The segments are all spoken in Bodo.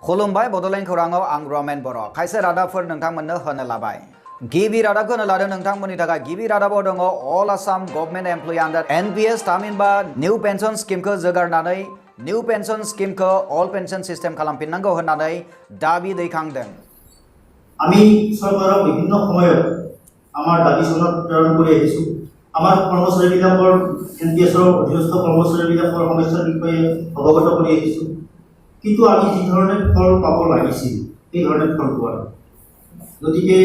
खुलुमबाय बड'लेण्ड खौराङाव आं रमेन बर' खायसे रादाबफोर नोंथांमोननो होनो लाबाय। गिबि रादाबखौ होनो लादों नोंथांमोननि थाखाय। गिबि रादाबाव दङ अल आसाम गभर्नमेन्ट एमप्लयी आन्डार एनपिएस थामहिनबा निउ पेन्सन स्किमखौ जोगारनानै निउ पेन्सन स्किमखौ अल पेन्सन सिस्टेम खालामफिननांगौ होननानै दाबि दैखांदों। আমি সরকারক বিভিন্ন সময়ত আমার দাবি সনদ প্রেরণ করে আহিছো। আমার কর্মচারীবিলাকৰ এনপিএছৰ অধীনস্থ কৰ্মচাৰীবিলাকৰ সমস্যাৰ বিষয়ে অৱগত কৰি আহিছো। কিন্তু আমি যি ধৰণে ফল পাব লাগিছিল এই ধৰণে ফল পোৱা নাই। গতিকে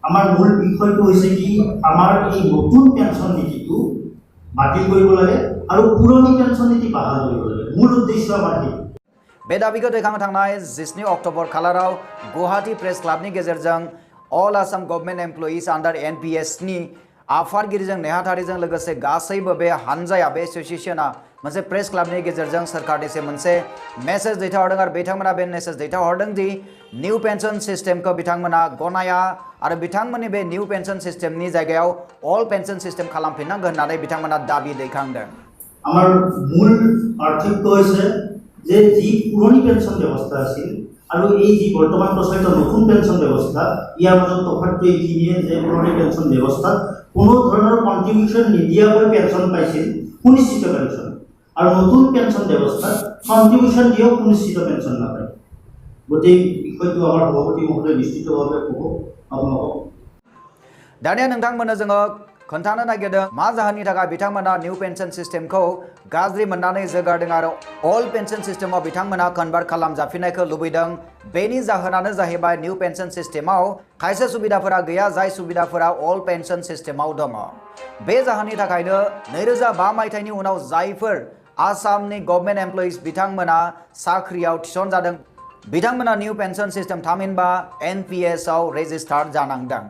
আমাৰ মূল বিষয়টো হৈছে কি আমাৰ এই নতুন পেঞ্চন নীতিটো বাতিল কৰিব লাগে আৰু পুৰণি পেঞ্চন নীতি বাহাল কৰিব লাগে। মূল উদ্দেশ্য আমাৰ কি बे दाबिखौ दैखांनो थांनाय 19 अक्ट'बर खालाराव गुवाहाटी प्रेस क्लाबनि गेजेरजों अल आसाम गभर्नमेन्ट एमप्लयिज आन्डार एनपिएसनि आफादगिरिजों नेहाथारिजों लोगोसे गासैबो बे हानजाया बे एसोसिएशना मोनसे प्रेस क्लाबनि गेजेरजों सरकारनिसिम मोनसे मेसेज दैथायहरदों आरो बिथांमोना बे मेसेज दैथायहरदों दि निउ पेन्सन सिस्टेमखौ बिथांमोना गनाया आरो बिथांमोननि बे निउ पेन्सन सिस्टेमनि जायगायाव अल पेन्सन सिस्टेम खालामफिननांगोन होननानै बिथांमोना दाबि दैखांदों। আমাৰ মূল পাৰ্থক্য হৈছে যে যি পুৰণি পেঞ্চন ব্যৱস্থা আছিল আৰু এই যি বৰ্তমান প্ৰচলিত নতুন পেঞ্চন ব্যৱস্থা ইয়াৰ মাজত তফাৎটো এইখিনিয়ে যে পুৰণি পেঞ্চন ব্যৱস্থাত কোনো ধৰণৰ কণ্ট্ৰিবিউশ্যন নিদিয়াকৈ পেঞ্চন পাইছিল সুনিশ্চিত পেঞ্চন আৰু নতুন পেঞ্চন ব্যৱস্থাত কণ্ট্ৰিবিউশ্যন দিয়েও সুনিশ্চিত পেঞ্চন নাপায়। গোটেই বিষয়টো আমাৰ সভাপতি মহোদয়ে বিস্তৃতভাৱে ক'ব আপোনালোকক। दानिया नोंथांमोननो जोङो खोन्थानो नागिरदों मा जाहोननि थाखाय बिथांमोना निउ पेन्सन सिस्टेमखौ गाज्रि मोननानै जोगारदों आरो अल पेन्सन सिस्टेमाव बिथांमोना कन्भार्ट खालामजाफिननायखौ लुबैदों। बेनि जाहोनानो जाहैबाय निउ पेन्सन सिस्टेमाव खायसे सुबिदाफोरा गैया जाय सुबिदाफोरा अल पेन्सन सिस्टेमाव दङ। बे जाहोननि थाखायनो 2005 मायथाइनि उनाव जायफोर आसामनि गभर्नमेन्ट एमप्लयिज बिथांमोना साख्रियाव थिसनजादों बिथांमोना निउ पेन्सन सिस्टेम थामहिनबा एनपिएस आव रेजिस्टार जानांदों।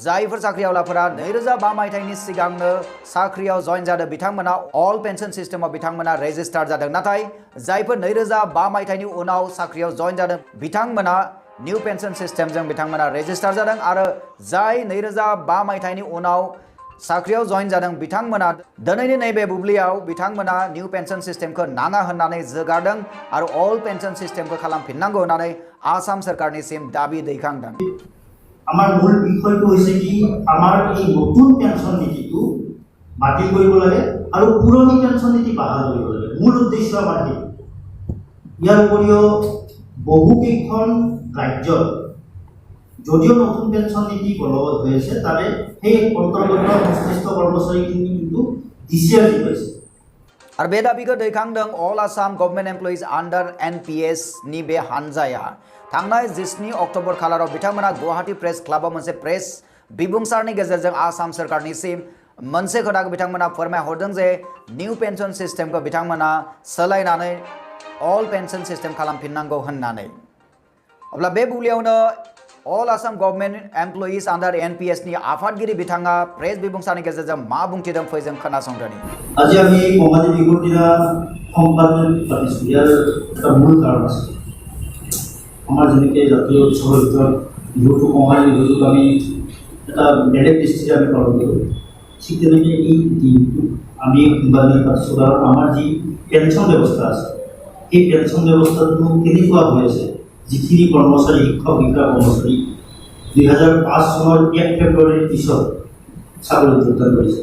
जायफोर साख्रियावलाफोरा 2005 मायथाइनि सिगांनो साख्रियाव जइन जादों बिथांमोना अल पेन्सन सिस्टेमाव बिथांमोना रेजिस्टार जादों। नाथाय जायफोर 2005 मायथाइनि उनाव साख्रियाव जइन जादों बिथांमोना निउ पेन्सन सिस्टेमजों बिथांमोना रेजिस्टार जादों आरो जाय 2005 मायथाइनि उनाव साख्रियाव जइन जादों बिथांमोना दिनैनि नैबे बुब्लियाव बिथांमोना निउ पेन्सन सिस्टेमखौ नाङा होननानै जोगारदों आरो अल पेन्सन सिस्टेमखौ खालामफिननांगौ होननानै आसाम सरकारनिसिम दाबि दैखांदों। আমাৰ মূল বিষয়টো হৈছে কি আমাৰ এই নতুন পেঞ্চন নীতিটো বাতিল কৰিব লাগে আৰু পুৰণি পেঞ্চন নীতি বাহাল কৰিব লাগে। মূল উদ্দেশ্য আমাৰ কি ইয়াৰ উপৰিও বহুকেইখন ৰাজ্যত যদিও নতুন পেঞ্চন নীতি বলবৎ হৈ আছে তাৰে সেই অন্তৰ্গত সংশ্লিষ্ট কৰ্মচাৰীখিনি কিন্তু ডিচিআৰ দি পাইছে। आरो बे दाबिखौ दैखांदों अल आसाम गभर्नमेन्ट एमप्लयिज आन्डार एनपिएस नि बे हानजाया। थांनाय 19 अक्ट'बर खालाराव बिथांमोना गुवाहाटी प्रेस क्लाबाव मोनसे प्रेस बिबुंसारनि गेजेरजों आसाम सरकारनिसिम मोनसे खोथाखौ बिथांमोना फोरमायहरदों जे निउ पेन्सन सिस्टेमखौ बिथांमोना सोलायनानै अल पेन्सन सिस्टेम खालामफिननांगौ होननानै। अब्ला बे बुब्लियावनो अल आसाम गभर्नमेन्ट एमप्लयिज आन्डार एनपिएस नि आफादगिरि बिथाङा प्रेस बिबुंसारनि गेजेरजों मा बुंथिदों फैजों खोनासंदोनि। আজি আমি কঙালী বিহুৰ দিনা সংবাদ পাতিছোঁ। ইয়াৰ এটা মূল কাৰণ আছে। আমাৰ যেনেকৈ জাতীয় উৎসৱৰ ভিতৰত বিহুটো কঙালী বিহুটোক আমি এটা বেলেগ দৃষ্টিৰে আমি পালন কৰোঁ, ঠিক তেনেকৈ এই দিনটো আমি সংবাদ পাতিছোঁ কাৰণ আমাৰ যি পেঞ্চন ব্যৱস্থা আছে সেই পেঞ্চন ব্যৱস্থাটো কেনেকুৱা হৈ আছে। যিখিনি কৰ্মচাৰী শিক্ষক শিক্ষা কৰ্মচাৰী 2005 চনৰ 1 ফেব্ৰুৱাৰীৰ পিছত চাকৰিত যোগদান কৰিছে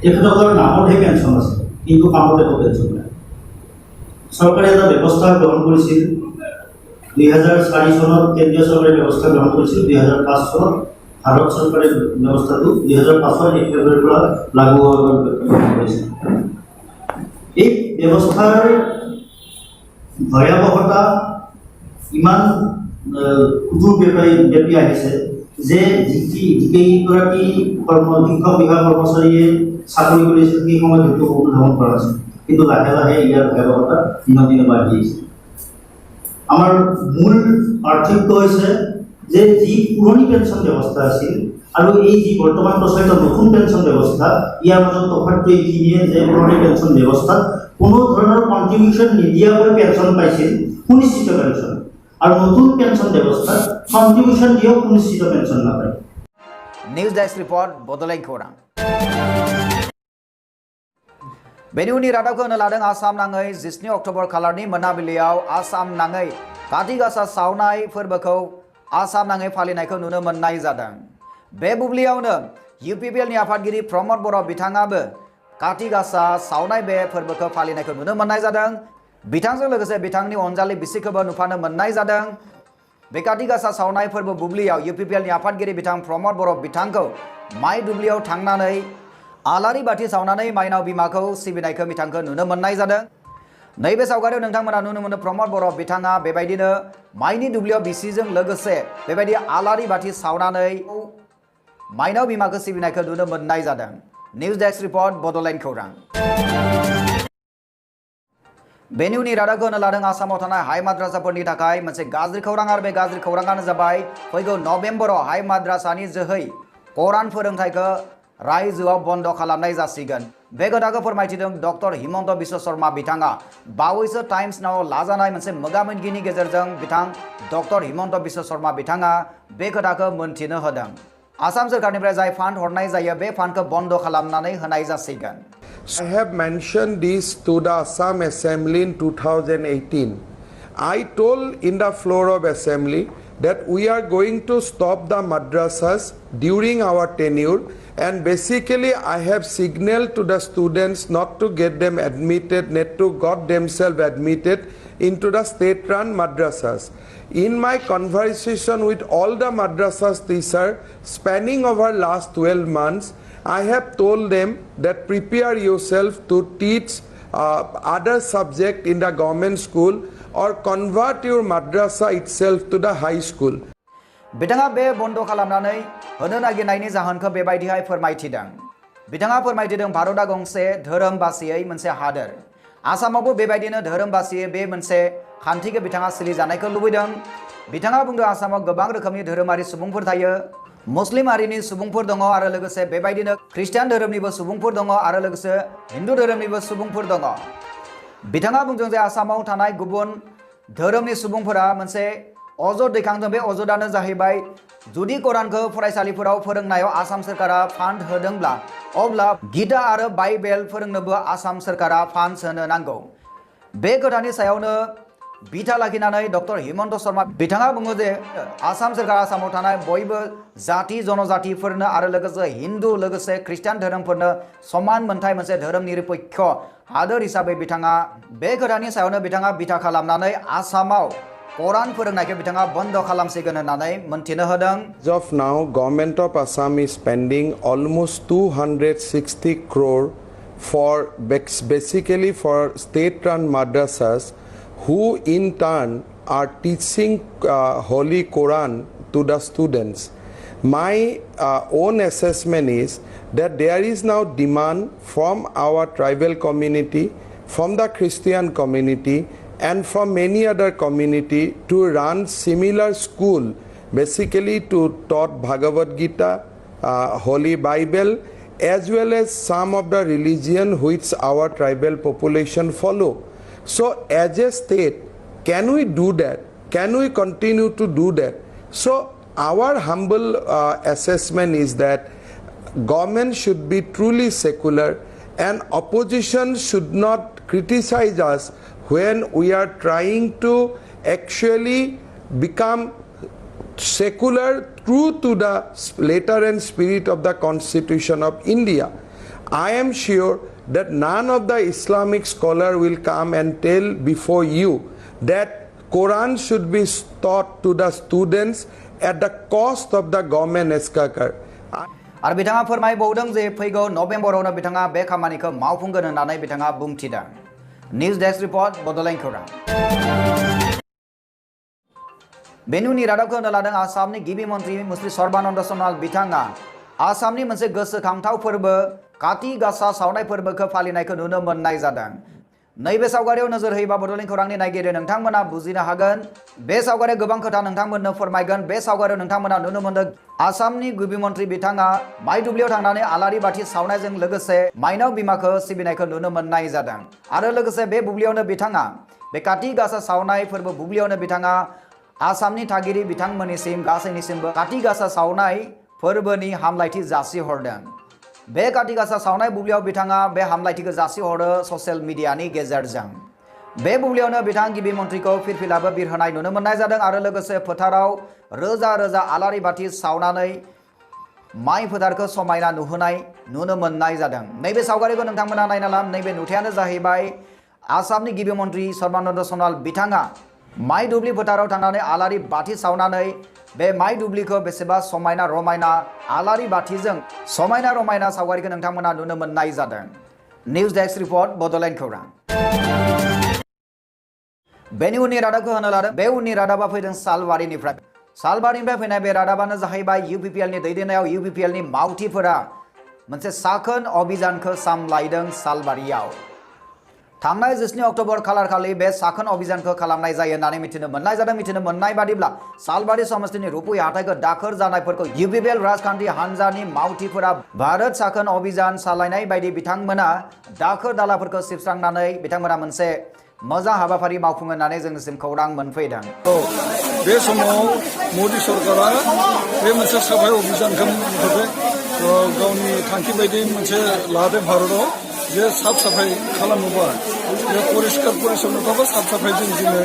তেখেতসকলৰ নামতহে পেঞ্চন আছে কিন্তু কামত একো পেঞ্চন নাই। চৰকাৰে এটা ব্যৱস্থা গ্ৰহণ কৰিছিল 2004 চনত কেন্দ্ৰীয় চৰকাৰে ব্যৱস্থা গ্ৰহণ কৰিছিল। 2005 চনত ভাৰত চৰকাৰে ব্যৱস্থাটো 2005 1 ফেব্ৰুৱাৰীৰ পৰা লাগু কৰিছিল। এই ব্যৱস্থাৰ ভয়াৱহতা ইমান সুদূৰ ব্যাপী আহিছে যে যিকেইগৰাকী শিক্ষক বিভাগ কৰ্মচাৰীয়ে চাকৰি কৰিছিল সেই সময়ত হয়তো বহুত ভ্ৰমণ কৰা আছিল, কিন্তু লাহে লাহে ইয়াৰ ভয়াৱহতা দিনক দিনে বাঢ়ি আহিছে। আমাৰ মূল পাৰ্থক্য হৈছে যে যি পুৰণি পেঞ্চন ব্যৱস্থা আছিল আৰু এই যি বৰ্তমান প্ৰচলিত নতুন পেঞ্চন ব্যৱস্থা ইয়াৰ মাজত তফাৎটো এইখিনিয়ে যে পুৰণি পেঞ্চন ব্যৱস্থাত কোনো ধৰণৰ কণ্ট্ৰিবিউশ্যন নিদিয়াকৈ পেঞ্চন পাইছিল সুনিশ্চিত পেঞ্চন আৰু নতুন পেঞ্চন ব্যৱস্থাত কণ্ট্ৰিবিউশ্যন দিয়েও সুনিশ্চিত পেঞ্চন নাপায়। নিউজ ডেস্ক রিপোর্ট বদোল্যান্ড খৌরাং। बेनि उननि रादाबखौ होनो लादों आसाम नाङै 17 अक्ट'बर खालारनि मोनाबिलियाव आसाम नाङै काति गासा सावनाय फोरबोखौ आसाम नाङै फालिनायखौ नुनो मोननाय जादों। बे बुब्लियावनो UPPL नि आफादगिरि प्रमद बर' बिथाङाबो काति गासा सावनाय बे फोरबोखौ फालिनायखौ नुनो मोननाय जादों। बिथांजों लोगोसे बिथांनि अनजालि बिसिखौबो नुफानो मोननाय जादों। बे काति गासा सावनाय फोरबो बुब्लियाव UPPL नि आफादगिरि बिथां प्रमद बर' बिथांखौ माइ दुब्लियाव थांनानै आलारि बाथि सावनानै माइनाव बिमाखौ सिबिनायखौ बिथांखौ नुनो मोननाय जादों। नैबे सावगारियाव नोंथांमोना नुनो मोनो प्रमद बर' बिथाङा बेबायदिनो माइनि दुब्लियाव बिसिजों लोगोसे बेबायदि आलारि बाथि सावनानै माइनाव बिमाखौ सिबिनायखौ नुनो मोननाय जादों। निउज डेस्क रिपर्ट बड'लेण्ड खौरां। बेनि उननि रादाबखौ होनो लादों आसामाव थानाय हाई माद्रासाफोरनि थाखाय मोनसे गाज्रि खौरां आरो बे गाज्रि खौराङानो जाबाय फैगौ नभेम्बराव हाई माद्रासानि जोहै कुरान फोरोंथायखौ रायजोआव बन्द खालामनाय जासिगोन। बे खोथाखौ फोरमायथिदों डक्टर हिमन्त बिश्व शर्मा बिथाङा। बावैसो टाइम्स नाव लाजानाय मोनसे मोगा-मोगिनि गेजेरजों बिथां डक्टर हिमन्त बिश्व शर्मा बिथाङा बे खोथाखौ मोनथिनो होदों। आसाम सरकारनिफ्राय जाय फान्ड हरनाय जायो बे फान्डखौ बन्द खालामनानै होनाय जासिगोन। I have mentioned this to the Assam Assembly in 2018. I told in the floor of Assembly that we are going to stop the madrasas during our tenure, and basically I have signaled to the students not to get them admitted, not to got themselves admitted into the state-run madrasas. In my conversation with all the madrasas teachers spanning over last 12 months, I have told them that prepare yourself to teach other subject in the government school or convert your madrasa itself to the high school. बिथाङा बे बन्द खालामनानै होनो नागिरनायनि जाहोनखौ बेबायदिहाय फोरमायथिदों। बिथाङा फोरमायथिदों भारतआ गंसे धोरोम बासियै मोनसे हादोर। आसामावबो बेबायदिनो धोरोम बासियै बे मोनसे खान्थिखौ बिथाङा सोलिजानायखौ लुबैदों। बिथाङा बुंदों आसामाव गोबां रोखोमनि धोरोमारि सुबुंफोर थायो। मुस्लिम हारिनि सुबुंफोर दङ आरो लोगोसे बेबायदिनो ख्रिस्टान धोरोमनिबो सुबुंफोर दङ आरो लोगोसे हिन्दु धोरोमनिबो सुबुंफोर दङ। बिथाङा बुंदों जे आसामाव थानाय गुबुन धोरोमनि सुबुंफोरा मोनसे अजद दैखांदों। बे अजदानो जाहैबाय जुदि कुरानखौ फरायसालिफोराव फोरोंनायाव आसाम सरकारा फान्ड होदोंब्ला अब्ला गीता आरो बाइबेल फोरोंनोबो आसाम सरकारा फान्ड होनो नांगौ। बे खोथानि सायावनो बिथा लाखिनानै डक्टर हिमन्त शर्मा बिथाङा बुङो जे आसाम सरकार आसामाव थानाय बयबो जाति जनजातिफोरनो आरो लोगोसे हिन्दु लोगोसे ख्रिस्टान धोरोमफोरनो समान मोनथाय मोनसे धोरोम निरपेक्ष हादोर हिसाबै बिथाङा बे खोथानि सायावनो बिथाङा बिथा खालामनानै आसामाव कुरान फोरोंनायखौ बिथाङा बन्द खालामसिगोन होननानै मोनथिनो होदों। As of now, Government of Assam is spending almost 260 crore for basically for state-run madrasas, who in turn are teaching Holy Quran to the students. My own assessment is that there is now demand from our tribal community, from the Christian community, and from many other community to run similar school, basically to taught Bhagavad Gita, Holy Bible, as well as some of the religion which our tribal population follow. So as a state, can we do that? Can we continue to do that? So our humble assessment is that government should be truly secular and opposition should not criticize us when we are trying to actually become secular true to the letter and spirit of the Constitution of India. I am sure that none of the Islamic scholar will come and tell before you that Quran should be taught to the students at the cost of the government exchequer. आरो बिथाङा फोरमायबावदों जे फैगौ नभेम्बरावनो बिथाङा बे खामानिखौ मावफुंगोन होननानै बिथाङा बुंथिदों। निउज डेस्क रिपर्ट बड'लेण्ड खौरां। बेनि उननि रादाबखौ होनो लादों आसामनि गिबि मन्त्रि मुस्रि सर्बानन्द सन'वाल बिथाङा आसामनि मोनसे गोसोखांथाव फोरबो काति गासा सावनाय फोरबोखौ फालिनायखौ नुनो मोननाय जादों। नैबे सावगारियाव नोजोर होयोबा बड'लेण्ड खौरांनि नायगिरि नोंथांमोना बुजिनो हागोन। बे सावगारिया गोबां खोथा नोंथांमोननो फोरमायगोन। बे सावगारियाव नोंथांमोना नुनो मोनदों आसामनि गिबि मन्त्रि बिथाङा माइ दुब्लियाव थांनानै आलारि बाथि सावनायजों लोगोसे माइनाव बिमाखौ सिबिनायखौ नुनो मोननाय जादों। आरो लोगोसे बे बुब्लियावनो बिथाङा बे काति गासा सावनाय फोरबो बुब्लियावनो बिथाङा आसामनि थागिरि बिथांमोननिसिम गासैनिसिमबो काति गासा सावनाय फोरबोनि हामलायथि जासिहरदों। बे काति गासा सावनाय बुब्लियाव बिथाङा बे हामलायथिखौ जासिहरो ससियेल मिडियानि गेजेरजों। बे बुब्लियावनो बिथां गिबि मन्थ्रिखौ फिरफिलाबो बिरहोनाय नुनो मोननाय जादों आरो लोगोसे फोथाराव रोजा रोजा आलारि बाथि सावनानै माइ फोथारखौ समायना नुहोनाय नुनो मोननाय जादों। नैबे सावगारिखौ नोंथांमोना नायना ला। नैबे नुथायानो जाहैबाय आसामनि गिबि मन्थ्रि सर्बानन्द सन'वाल बिथाङा माइ दुब्लि फोथाराव थांनानै आलारि बाथि सावनानै बे माइ दुब्लिखौ बेसेबा समायना रमायना आलारि बाथिजों समायना रमायना सावगारिखौ नोंथांमोना नुनो मोननाय जादों। निउज डेस्क रिपर्ट बड'लेण्ड खौरां। बेनि उननि रादाबखौ होनो लादों। बे उननि रादाबा फैदों सालबारिनिफ्राय। सालबारिनिफ्राय फैनाय बे रादाबानो जाहैबाय UPPLनि दैदेननायाव UPPLनि मावथिफोरा मोनसे साखोन अभियानखौ सामलायदों सालबारियाव। थांनाय 27 अक्ट'बर खालार खालि बे साखोन अभियानखौ खालामनाय जायो होननानै मिथिनो मोननाय जादों। मिथिनो मोननाय बादिब्ला सालबारि समस्तिनि रुपुय हाथाइखौ दाखोर जानायफोरखौ UPPL राजखान्थि हान्जानि मावथिफोरा भारत साखोन अभियान सालायनाय बायदि बिथांमोना दाखोर दालाफोरखौ सिबस्रांनानै बिथांमोना मोनसे मोजां हाबाफारि मावफुङो होननानै जोंनिसिम खौरां मोनफैदों। बे समाव मोदी सरकारा बे मोनसे साफाय अभियानखौ गावनि थांखि बायदि मोनसे लादों भारताव जे साफ साफाय खालामोबा बे परिष्कार परिच्छन्नता साफ साफायजों जोङो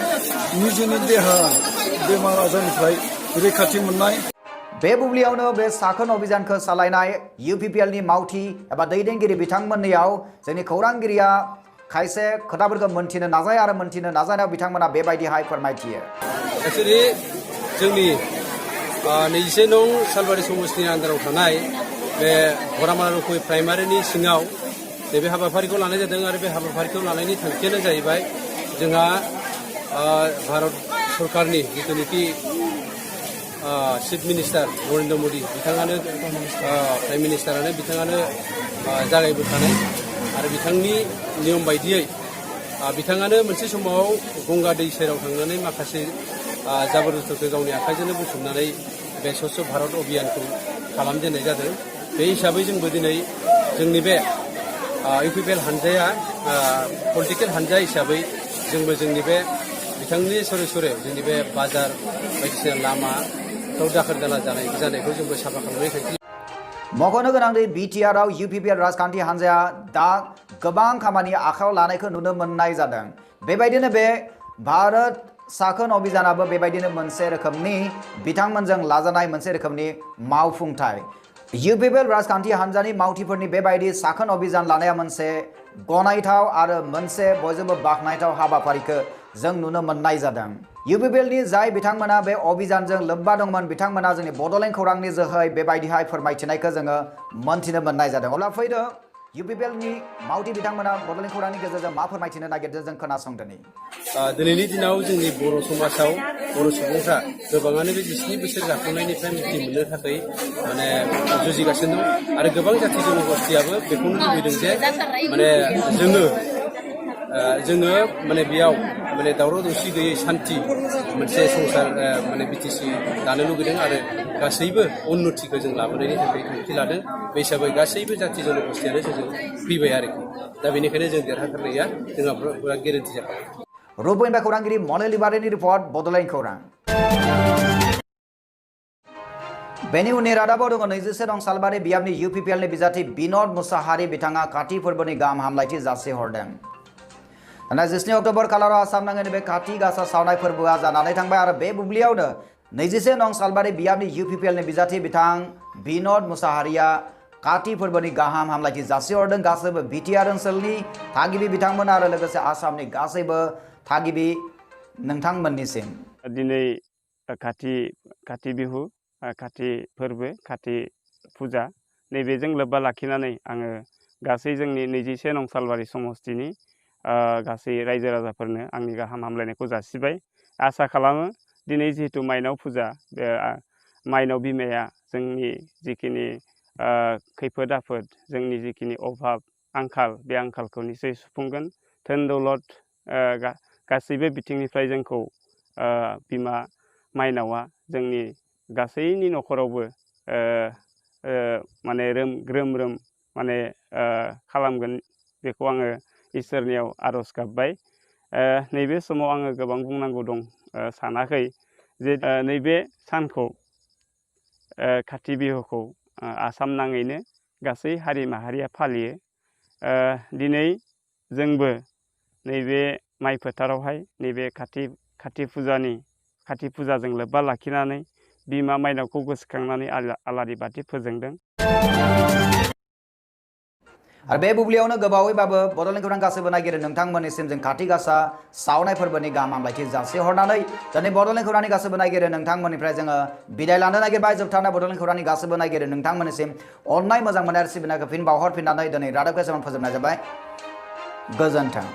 निजेनि देहा बेमार आजारनिफ्राय रैखाथि मोननाय। बे बुब्लियावनो बे साखोन अभियानखौ सालायनाय UPPLनि मावथि एबा दैदेनगिरि बिथांमोननियाव जोंनि खौरांगिरिया खायसे खोथाफोरखौ मोनथिनो नाजायो आरो मोनथिनो नाजानायाव बिथांमोना बेबायदिहाय फोरमायथियो। एक्चुअली जोंनि 21 नं सालबारि समस्तिनि आन्दाराव थानाय बे घरामारा रुपुय प्राइमारिनि सिङाव नैबे हाबाफारिखौ लानाय जादों आरो बे हाबाफारिखौ लानायनि थांखियानो जाहैबाय जोंहा भारत सरकारनि जिथुनिखि चिफ मिनिस्टार नरेन्द्र मोदी बिथाङानो प्राइम मिनिस्टारानो बिथाङानो जागायबोखानाय आरो बिथांनि नियम बायदियै बिथाङानो मोनसे समाव गंगा दै सेराव थांनानै माखासे जाबोर जुथुरखौ गावनि आखाइजोंनो बुथुमनानै बे स्वच्छ भारत अभियानखौ खालामजेननाय जादों। बे हिसाबै जोंबो दिनै जोंनि बे UPPL हानजाया पलिटिकेल हानजा हिसाबै जोंबो जोंनि बे बिथांनि सरे सरे जोंनि बे बाजार बायदिसिना लामाफ्राव दाखोर दाला जानायखौ जोंबो साफा खालामनाय थांखि। मख'नो गोनांदि BTR आव UPPL राजखान्थि हान्जाया दा गोबां खामानि आखायाव लानायखौ नुनो मोननाय जादों। बेबायदिनो बे भारत साखोन अभियानाबो बेबायदिनो मोनसे रोखोमनि बिथांमोनजों लाजानाय मोनसे रोखोमनि मावफुंथाय। UPPL राजखान्थि हान्जानि मावथिफोरनि बेबायदि साखोन अभियान लानाया मोनसे गनायथाव आरो मोनसे बयजोंबो बाख्नायथाव हाबाफारिखौ जों नुनो मोननाय जादों। UPPLनि जाय बिथांमोना बे अभियानजों लोब्बा दंमोन बिथांमोना जोंनि बड'लेण्ड खौरांनि जोहै बेबायदिहाय फोरमायथिनायखौ जोङो मोनथिनो मोननाय जादों। अब्ला फैदो UPPLनि मावथि बिथांमोना बड'लेण्ड खौरांनि गेजेरजों मा फोरमायथिनो नागिरदों जों खोनासंदोनि। दिनैनि दिनाव जोंनि बर' समाजाव बर' सुबुंफ्रा गोबाङानो बे 27 बोसोर जाखांनायनिफ्राय मुक्ति मोननो थाखाय माने जुजिगासिनो दं आरो गोबां जाथि जनगोष्ठियाबो बेखौनो लुबैदों जे माने जोङो माने बेयाव माने दावराव दावसि गैयै सान्थि मोनसे संसार माने BTC दानो लुबैदों आरो गासैबो उन्नतिखौ जों लाबोनायनि थाखाय थांखि लादों। बे हिसाबै गासैबो जाथि जनगोष्ठियानो जों फैबाय आरोखि। दा बेनिखायनो जों देरहाथारनाया जोंहा पुरा गेरेन्टि जाबाय। रुपइनबा खौरांगिरि मनलि बारिनि रिपर्ट बड'लेण्ड खौरां। बेनि उननि रादाबाव दङ 21 नं सालबारि बियाबनि UPPLनि बिजाथि बिन'द मुसाहारि बिथाङा काति फोरबोनि गाहाम हामलायथि जासिहरदों। 27 अक्ट'बर खालाराव आसाम नाङैनो बे काति गासा सावनाय फोरबोआ जानानै थांबाय आरो बे बुब्लियावनो 21 नं सालबारि बियाबनि UPPLनि बिजाथि बिथां बिन'द मुसाहारिया काति फोरबोनि गाहाम हामलायथि जासिहरदों गासैबो BTR ओनसोलनि थागिबि बिथांमोन आरो लोगोसे आसामनि गासैबो थागिबि नोंथांमोननिसिम। दिनै काति बिहु काति फोरबो काति फुजा नैबेजों लोब्बा लाखिनानै आङो गासै जोंनि 21 नं सालबारि समस्तिनि गासै रायजो राजाफोरनो आंनि गाहाम हामलायनायखौ जासिबाय। आसा खालामो दिनै जिहेतु माइनाव फुजा बे माइनाव बिमाया जोंनि जिखिनि खैफोद आफोद जोंनि जिखिनि अभाब आंखाल बे आंखालखौ निसय सुफुंगोन। धोन दौलत गासैबो बिथिंनिफ्राय जोंखौ बिमा माइनावा जोंनि गासैनि न'खरावबो माने ग्रोम रोम माने खालामगोन बेखौ आङो इसोरनियाव आर'ज गाबबाय। नैबे समाव आङो गोबां बुंनांगौ दं सानाखै जे नैबे सानखौ काति बिहुखौ आसाम नाङैनो गासै हारि माहारिया फालियो। दिनै जोंबो नैबे माइ फोथारावहाय नैबे खाथि फुजाजों लोब्बा लाखिनानै बिमा माइनावखौ गोसोखांनानै आलारि बाथि फोजोंदों। आरो बे बुब्लियावनो गोबावैबाबो बड'लेण्ड खौरां गासैबो नागिरो नोंथांमोननिसिम जों खाथि गासा सावनाय फोरबोनि गाहाम हामलायथि जासिहरनानै दिनै बड'लेण्ड खौरांनि गासैबो नागिरो नोंथांमोननिफ्राय जोङो बिदाय लानो नागिरबाय। जोबथारनाय बड'लेण्ड खौरांनि गासैबो नागिरो नोंथांमोननिसिम अननाय मोजां मोननाय आरो सिबिनायखौ फिन बावहरफिननानै दिनै रादाबखौ एसेबां फोजोबनाय जाबाय। गोजोन्थों।